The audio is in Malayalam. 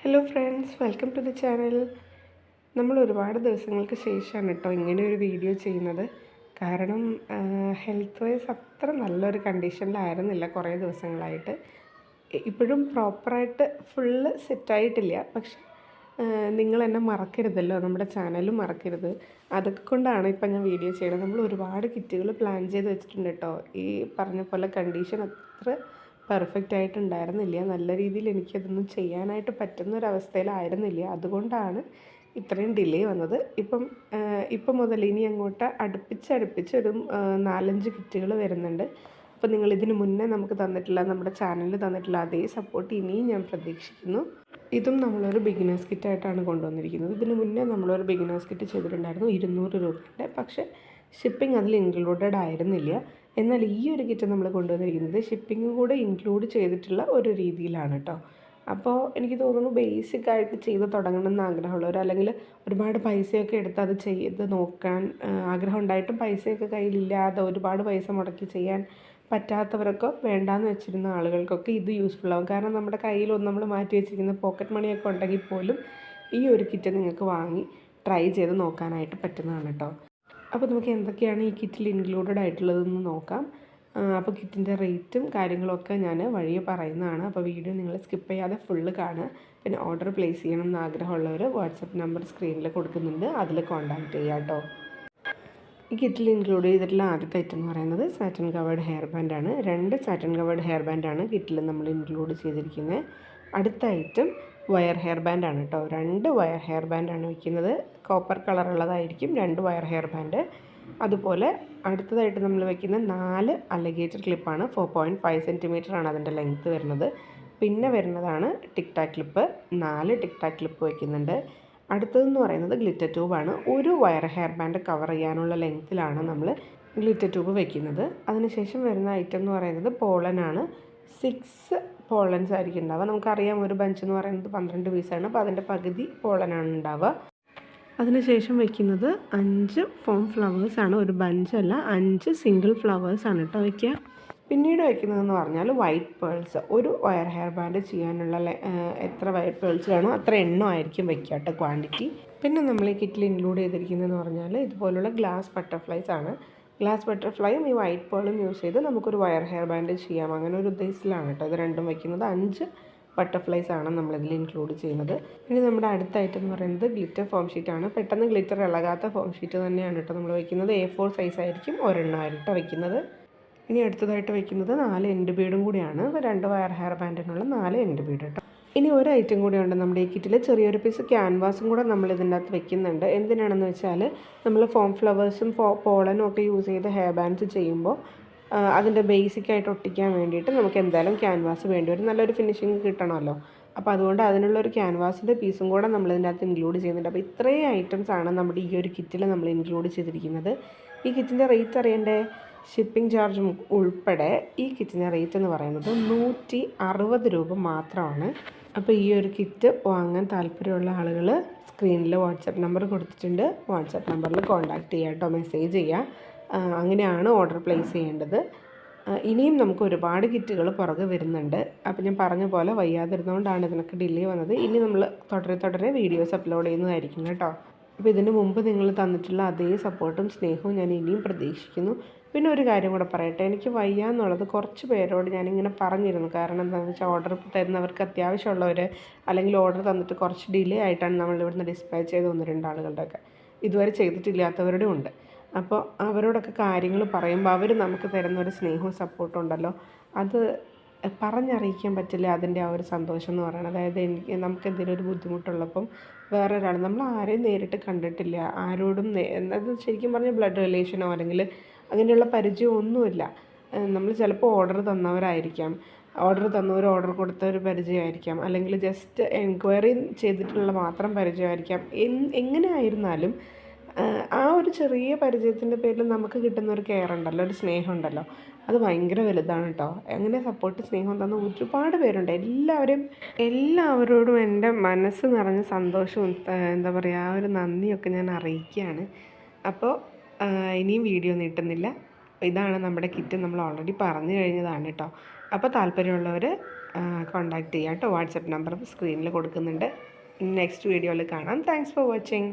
Hello friends, welcome to the channel. നമ്മൾ ഒരുപാട് ദിവസങ്ങൾക്ക് ശേഷമാണ് കേട്ടോ ഇങ്ങനെ ഒരു വീഡിയോ ചെയ്യുന്നത്. കാരണം ഹെൽത്ത് വൈസ് അത്ര നല്ലൊരു കണ്ടീഷനിലായിരുന്നില്ല കുറേ ദിവസങ്ങളായിട്ട്. ഇപ്പോഴും പ്രോപ്പറായിട്ട് ഫുള്ള് സെറ്റായിട്ടില്ല. പക്ഷെ നിങ്ങളെന്നെ മറക്കരുതല്ലോ, നമ്മുടെ ചാനലും മറക്കരുത്. അതൊക്കെ കൊണ്ടാണ് ഇപ്പം ഞാൻ വീഡിയോ ചെയ്യണത്. നമ്മൾ ഒരുപാട് കിറ്റുകൾ പ്ലാൻ ചെയ്ത് വെച്ചിട്ടുണ്ട് കേട്ടോ. ഈ പറഞ്ഞ പോലെ കണ്ടീഷൻ അത്ര പെർഫെക്റ്റ് ആയിട്ടുണ്ടായിരുന്നില്ല. നല്ല രീതിയിൽ എനിക്കതൊന്നും ചെയ്യാനായിട്ട് പറ്റുന്നൊരവസ്ഥയിലായിരുന്നില്ല. അതുകൊണ്ടാണ് ഇത്രയും ഡിലേ വന്നത്. ഇപ്പം മുതൽ ഇനി അങ്ങോട്ട് അടുപ്പിച്ച് ഒരു 4-5 കിറ്റുകൾ വരുന്നുണ്ട്. അപ്പോൾ നിങ്ങൾ ഇതിന് മുന്നേ നമുക്ക് തന്നിട്ടുള്ള, നമ്മുടെ ചാനലിൽ തന്നിട്ടുള്ള അതേ സപ്പോർട്ട് ഇനിയും ഞാൻ പ്രതീക്ഷിക്കുന്നു. ഇതും നമ്മളൊരു ബിഗിനേഴ്സ് കിറ്റായിട്ടാണ് കൊണ്ടുവന്നിരിക്കുന്നത്. ഇതിന് മുന്നേ നമ്മളൊരു ബിഗിനേഴ്സ് കിറ്റ് ചെയ്തിട്ടുണ്ടായിരുന്നു 200 രൂപയുടെ. പക്ഷേ ഷിപ്പിംഗ് അതിൽ ഇൻക്ലൂഡഡ് ആയിരുന്നില്ല. എന്നാൽ ഈ ഒരു കിറ്റ് നമ്മൾ കൊണ്ടുവന്നിരിക്കുന്നത് ഷിപ്പിംഗ് കൂടെ ഇൻക്ലൂഡ് ചെയ്തിട്ടുള്ള ഒരു രീതിയിലാണ് കേട്ടോ. അപ്പോൾ എനിക്ക് തോന്നുന്നു ബേസിക്കായിട്ട് ചെയ്ത് തുടങ്ങണമെന്ന് ആഗ്രഹമുള്ളവർ, അല്ലെങ്കിൽ ഒരുപാട് പൈസയൊക്കെ എടുത്ത് അത് ചെയ്ത് നോക്കാൻ ആഗ്രഹം ഉണ്ടായിട്ടും പൈസയൊക്കെ കയ്യിലില്ലാതെ ഒരുപാട് പൈസ മുടക്കി ചെയ്യാൻ പറ്റാത്തവരൊക്കെ വേണ്ടാന്ന് വെച്ചിരുന്ന ആളുകൾക്കൊക്കെ ഇത് യൂസ്ഫുൾ ആവും. കാരണം നമ്മുടെ കയ്യിലൊന്നും നമ്മൾ മാറ്റി വെച്ചിരിക്കുന്ന പോക്കറ്റ് മണിയൊക്കെ ഉണ്ടെങ്കിൽ പോലും ഈ ഒരു കിറ്റ് നിങ്ങൾക്ക് വാങ്ങി ട്രൈ ചെയ്ത് നോക്കാനായിട്ട് പറ്റുന്നതാണ് കേട്ടോ. അപ്പോൾ നമുക്ക് എന്തൊക്കെയാണ് ഈ കിറ്റിൽ ഇൻക്ലൂഡഡ് ആയിട്ടുള്ളതെന്ന് നോക്കാം. അപ്പോൾ കിറ്റിൻ്റെ റേറ്റും കാര്യങ്ങളൊക്കെ ഞാൻ വഴിയെ പറയുന്നതാണ്. അപ്പോൾ വീഡിയോ നിങ്ങൾ സ്കിപ്പ് ചെയ്യാതെ ഫുള്ള് കാണുക. പിന്നെ ഓർഡർ പ്ലേസ് ചെയ്യണം എന്ന് ആഗ്രഹമുള്ളവർ വാട്സപ്പ് നമ്പർ സ്ക്രീനിൽ കൊടുക്കുന്നുണ്ട്, അതിൽ കോൺടാക്റ്റ് ചെയ്യാം കേട്ടോ. ഈ കിറ്റിൽ ഇൻക്ലൂഡ് ചെയ്തിട്ടുള്ള ആദ്യത്തെ ഐറ്റം എന്ന് പറയുന്നത് സാറ്റൻ കവേർഡ് ഹെയർ ബാൻഡാണ്. 2 സാറ്റൻ കവേർഡ് ഹെയർ ബാൻഡാണ് കിറ്റിൽ നമ്മൾ ഇൻക്ലൂഡ് ചെയ്തിരിക്കുന്നത്. അടുത്ത ഐറ്റം വയർ ഹെയർ ബാൻഡാണ് കേട്ടോ. 2 വയർ ഹെയർ ബാൻഡാണ് വയ്ക്കുന്നത്. കോപ്പർ കളറുള്ളതായിരിക്കും 2 വയർ ഹെയർ ബാൻഡ്. അതുപോലെ അടുത്തതായിട്ട് നമ്മൾ വയ്ക്കുന്ന 4 അലിഗേറ്റർ ക്ലിപ്പാണ്. 4.5 സെൻറ്റിമീറ്റർ ആണ് അതിൻ്റെ ലെങ്ത്ത് വരുന്നത്. പിന്നെ വരുന്നതാണ് ടിക് ടാക് ക്ലിപ്പ്. 4 ടിക് ടാക് ക്ലിപ്പ് വയ്ക്കുന്നുണ്ട്. അടുത്തതെന്ന് പറയുന്നത് ഗ്ലിറ്റർ ട്യൂബാണ്. ഒരു വയർ ഹെയർ ബാൻഡ് കവർ ചെയ്യാനുള്ള ലെങ്ത്തിലാണ് നമ്മൾ ഗ്ലിറ്റർ ട്യൂബ് വയ്ക്കുന്നത്. അതിനുശേഷം വരുന്ന ഐറ്റം എന്ന് പറയുന്നത് പോളനാണ്. 6 പോളൻസ് ആയിരിക്കും ഉണ്ടാവുക. നമുക്കറിയാം ഒരു ബഞ്ച് എന്ന് പറയുന്നത് 12 പീസാണ്. അപ്പോൾ അതിൻ്റെ പകുതി പോളനാണ് ഉണ്ടാവുക. അതിനുശേഷം വയ്ക്കുന്നത് 5 ഫോം ഫ്ലവേഴ്സാണ്. ഒരു ബഞ്ചല്ല, 5 സിംഗിൾ ഫ്ലവേഴ്സാണ് കേട്ടോ വയ്ക്കുക. പിന്നീട് വയ്ക്കുന്നതെന്ന് പറഞ്ഞാൽ വൈറ്റ് പേൾസ്. ഒരു വയർ ഹെയർ ബാൻഡ് ചെയ്യാനുള്ള എത്ര വൈറ്റ് പേൾസ് വേണോ അത്ര എണ്ണമായിരിക്കും വയ്ക്കുക കേട്ടോ, ക്വാണ്ടിറ്റി. പിന്നെ നമ്മൾ ഈ കിറ്റിൽ ഇൻക്ലൂഡ് ചെയ്തിരിക്കുന്നതെന്ന് പറഞ്ഞാൽ ഇതുപോലുള്ള ഗ്ലാസ് ബട്ടർഫ്ലൈസ് ആണ്. ഗ്ലാസ് ബട്ടർഫ്ലൈയും ഈ വൈറ്റ് പേളും യൂസ് ചെയ്ത് നമുക്കൊരു വയർ ഹെയർ ബാൻഡ് ചെയ്യാം, അങ്ങനെ ഒരു ഉദ്ദേശത്തിലാണ് കേട്ടോ ഇത് രണ്ടും വയ്ക്കുന്നത്. 5 ബട്ടർഫ്ലൈസ് ആണ് നമ്മളിതിൽ ഇൻക്ലൂഡ് ചെയ്യുന്നത്. ഇനി നമ്മുടെ അടുത്ത ഐറ്റം എന്ന് പറയുന്നത് ഗ്ലിറ്റർ ഫോം ഷീറ്റാണ്. പെട്ടെന്ന് ഗ്ലിറ്റർ ഇളകാത്ത ഫോം ഷീറ്റ് തന്നെയാണ് കേട്ടോ നമ്മൾ വയ്ക്കുന്നത്. A4 സൈസ് ആയിരിക്കും, ഒരെണ്ണമായിട്ട് വയ്ക്കുന്നത്. ഇനി അടുത്തതായിട്ട് വയ്ക്കുന്നത് 4 എൻഡ് ബീഡും കൂടിയാണ്. 2 വയർ ഹെയർ ബാൻഡിനുള്ള 4 എൻഡ് ബീഡ് കേട്ടോ. ഇനി ഒരു ഐറ്റം കൂടിയുണ്ട് നമ്മുടെ ഈ കിറ്റിൽ. ചെറിയൊരു പീസ് ക്യാൻവാസും കൂടെ നമ്മൾ ഇതിൻ്റെ അകത്ത് വെക്കുന്നുണ്ട്. എന്തിനാണെന്ന് വെച്ചാൽ നമ്മൾ ഫോം ഫ്ലവേഴ്സും പോളനും ഒക്കെ യൂസ് ചെയ്ത് ഹെയർ ബാൻഡ്സ് ചെയ്യുമ്പോൾ അതിൻ്റെ ബേസിക്കായിട്ട് ഒട്ടിക്കാൻ വേണ്ടിയിട്ട് നമുക്ക് എന്തായാലും ക്യാൻവാസ് വേണ്ടി വരും. നല്ലൊരു ഫിനിഷിങ് കിട്ടണമല്ലോ. അപ്പോൾ അതുകൊണ്ട് അതിനുള്ളൊരു ക്യാൻവാസിൻ്റെ പീസും കൂടെ നമ്മളിതിൻ്റെ അകത്ത് ഇൻക്ലൂഡ് ചെയ്യുന്നുണ്ട്. അപ്പോൾ ഇത്രയും ഐറ്റംസാണ് നമ്മുടെ ഈ ഒരു കിറ്റിൽ നമ്മൾ ഇൻക്ലൂഡ് ചെയ്തിരിക്കുന്നത്. ഈ കിറ്റിൻ്റെ റേറ്റ് അറിയണ്ടേ? ഷിപ്പിംഗ് ചാർജും ഉൾപ്പെടെ ഈ കിറ്റിൻ്റെ റേറ്റ് എന്ന് പറയുന്നത് 160 രൂപ മാത്രമാണ്. അപ്പോൾ ഈ ഒരു കിറ്റ് വാങ്ങാൻ താല്പര്യമുള്ള ആളുകൾ സ്ക്രീനിൽ വാട്സപ്പ് നമ്പർ കൊടുത്തിട്ടുണ്ട്. വാട്സപ്പ് നമ്പറിൽ കോൺടാക്റ്റ് ചെയ്യുക കേട്ടോ, മെസ്സേജ് ചെയ്യുക. അങ്ങനെയാണ് ഓർഡർ പ്ലേസ് ചെയ്യേണ്ടത്. ഇനിയും നമുക്ക് ഒരുപാട് കിറ്റുകൾ പുറകെ വരുന്നുണ്ട്. അപ്പോൾ ഞാൻ പറഞ്ഞ പോലെ വയ്യാതിരുന്നുകൊണ്ടാണ് ഇതിനൊക്കെ ഡിലേ വന്നത്. ഇനി നമ്മൾ തുടരെ വീഡിയോസ് അപ്ലോഡ് ചെയ്യുന്നതായിരിക്കും കേട്ടോ. അപ്പോൾ ഇതിന് മുമ്പ് നിങ്ങൾ തന്നിട്ടുള്ള അതേ സപ്പോർട്ടും സ്നേഹവും ഞാൻ ഇനിയും പ്രതീക്ഷിക്കുന്നു. പിന്നെ ഒരു കാര്യം കൂടെ പറയട്ടെ, എനിക്ക് വയ്യ എന്നുള്ളത് കുറച്ച് പേരോട് ഞാനിങ്ങനെ പറഞ്ഞിരുന്നു. കാരണം എന്താണെന്ന് വെച്ചാൽ ഓർഡർ തരുന്നവർക്ക് അത്യാവശ്യമുള്ളവർ, അല്ലെങ്കിൽ ഓർഡർ തന്നിട്ട് കുറച്ച് ഡിലേ ആയിട്ടാണ് നമ്മൾ ഇവിടുന്ന് ഡിസ്പാച്ച് ചെയ്ത് 1-2 ആളുകളുടെയൊക്കെ, ഇതുവരെ ചെയ്തിട്ടില്ലാത്തവരുടെ ഉണ്ട്. അപ്പോൾ അവരോടൊക്കെ കാര്യങ്ങൾ പറയുമ്പോൾ അവർ നമുക്ക് തരുന്ന ഒരു സ്നേഹവും സപ്പോർട്ടും ഉണ്ടല്ലോ, അത് പറഞ്ഞറിയിക്കാൻ പറ്റില്ല അതിൻ്റെ ആ ഒരു സന്തോഷം എന്ന് പറയുന്നത്. അതായത് നമുക്ക് എന്തെങ്കിലും ഒരു ബുദ്ധിമുട്ടുള്ളപ്പം വേറൊരാൾ, നമ്മൾ ആരെയും നേരിട്ട് കണ്ടിട്ടില്ല, ആരോടും അത് ശരിക്കും പറഞ്ഞാൽ ബ്ലഡ് റിലേഷനോ അല്ലെങ്കിൽ അങ്ങനെയുള്ള പരിചയമൊന്നുമില്ല. നമ്മൾ ചിലപ്പോൾ ഓർഡർ തന്നവരായിരിക്കാം, ഓർഡർ കൊടുത്ത ഒരു പരിചയമായിരിക്കാം, അല്ലെങ്കിൽ ജസ്റ്റ് എൻക്വയറി ചെയ്തിട്ടുള്ള മാത്രം പരിചയമായിരിക്കാം. എങ്ങനെ ആയിരുന്നാലും ആ ഒരു ചെറിയ പരിചയത്തിൻ്റെ പേരിൽ നമുക്ക് കിട്ടുന്ന ഒരു കെയർ ഉണ്ടല്ലോ, ഒരു സ്നേഹം ഉണ്ടല്ലോ, അത് ഭയങ്കര വലുതാണ് കേട്ടോ. അങ്ങനെ സപ്പോർട്ട് സ്നേഹം തന്ന ഒരുപാട് പേരുണ്ട്. എല്ലാവരോടും എൻ്റെ മനസ്സ് നിറഞ്ഞ സന്തോഷവും എന്താ പറയുക, ആ ഒരു നന്ദിയൊക്കെ ഞാൻ അറിയിക്കുകയാണ്. അപ്പോൾ ഇനിയും വീഡിയോ നീട്ടുന്നില്ല. ഇതാണ് നമ്മുടെ കിറ്റ്, നമ്മൾ ഓൾറെഡി പറഞ്ഞു കഴിഞ്ഞതാണ് കേട്ടോ. അപ്പോൾ താല്പര്യമുള്ളവർ കോൺടാക്റ്റ് ചെയ്യാം കേട്ടോ. വാട്സപ്പ് നമ്പർ സ്ക്രീനിൽ കൊടുക്കുന്നുണ്ട്. നെക്സ്റ്റ് വീഡിയോയിൽ കാണാം. Thanks for watching.